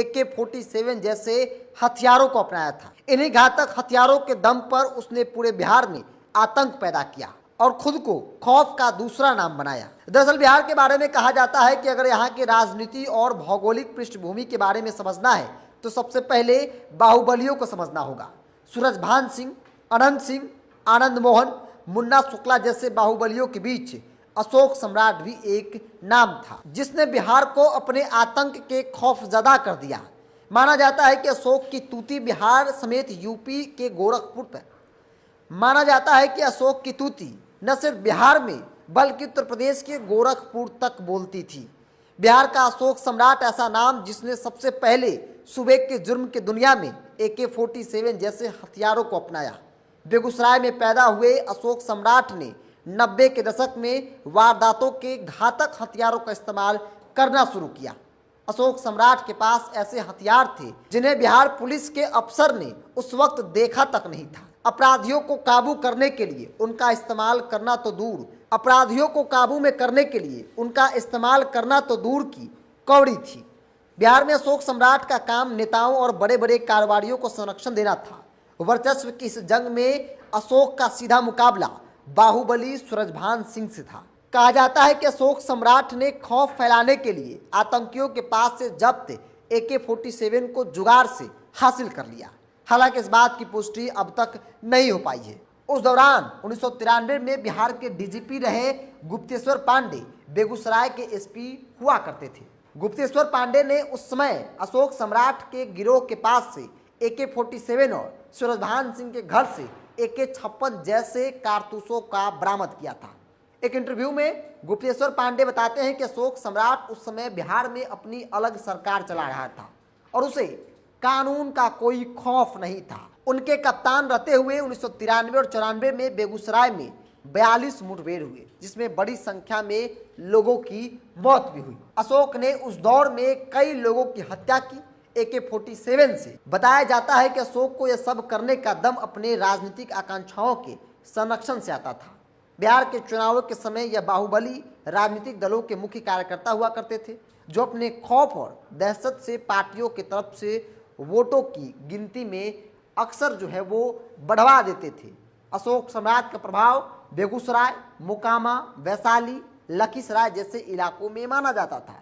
AK-47 जैसे हथियारों को अपनाया था। इन्हीं घातक हथियारों के दम पर उसने पूरे बिहार में आतंक पैदा किया और खुद को खौफ का दूसरा नाम बनाया। दरअसल बिहार के बारे में कहा जाता है कि अगर यहाँ की राजनीति और भौगोलिक पृष्ठभूमि के बारे में समझना है तो सबसे पहले बाहुबलियों को समझना होगा। सूरजभान सिंह, अनंत सिंह, आनंद मोहन, मुन्ना शुक्ला जैसे बाहुबलियों के बीच अशोक सम्राट भी एक नाम था, जिसने बिहार को अपने आतंक के खौफजदा कर दिया। माना जाता है कि अशोक की तूती बिहार समेत यूपी के गोरखपुर तक माना जाता है कि अशोक की तूती न सिर्फ बिहार में बल्कि उत्तर प्रदेश के गोरखपुर तक बोलती थी। बिहार का अशोक सम्राट ऐसा नाम जिसने सबसे पहले सूबे के जुर्म की दुनिया में AK-47 जैसे हथियारों को अपनाया। बेगूसराय में पैदा हुए अशोक सम्राट ने 90 के दशक में वारदातों के घातक हथियारों का इस्तेमाल करना शुरू किया। अशोक सम्राट के पास ऐसे हथियार थे जिन्हें बिहार पुलिस के अफसर ने उस वक्त देखा तक नहीं था। अपराधियों को काबू करने के लिए उनका इस्तेमाल करना तो दूर की कौड़ी थी। बिहार में अशोक सम्राट का काम नेताओं और बड़े बड़े कारोबारियों को संरक्षण देना था। वर्चस्व की इस जंग में अशोक का सीधा मुकाबला बाहुबली सूरजभान सिंह से था। कहा जाता है कि अशोक सम्राट ने खौफ फैलाने के लिए आतंकियों के पास से जब्त AK-47 को जुगाड़ से हासिल कर लिया। हालांकि इस बात की पुष्टि अब तक नहीं हो पाई है। उस दौरान 1993 में बिहार के DGP रहे गुप्तेश्वर पांडे बेगूसराय के SP हुआ करते थे। गुप्तेश्वर पांडे ने उस समय अशोक सम्राट के गिरोह के पास से AK-47 और सूरजभान सिंह के घर से AK-56 जैसे कारतूसों का बरामद किया था। एक इंटरव्यू में गुप्तेश्वर पांडे बताते हैं कि अशोक सम्राट उस समय बिहार में अपनी अलग सरकार चला रहा था और उसे कानून का कोई खौफ नहीं था। उनके कप्तान रहते हुए 1993 और 94 में बेगूसराय में 42 मुठभेड़ हुए, जिसमें बड़ी संख्या में लोगों की मौत भी हुई। अशोक ने उस दौर में कई लोगों की हत्या की। AK-47 से बताया जाता है कि अशोक को यह सब करने का दम अपने राजनीतिक आकांक्षाओं के संरक्षण से आता था। बिहार के चुनावों के समय यह बाहुबली राजनीतिक दलों के मुख्य कार्यकर्ता हुआ करते थे, जो अपने खौफ और दहशत से पार्टियों की तरफ से वोटों की गिनती में अक्सर वो बढ़वा देते थे। अशोक सम्राट का प्रभाव बेगूसराय, मोकामा, वैशाली, लखीसराय जैसे इलाकों में माना जाता था।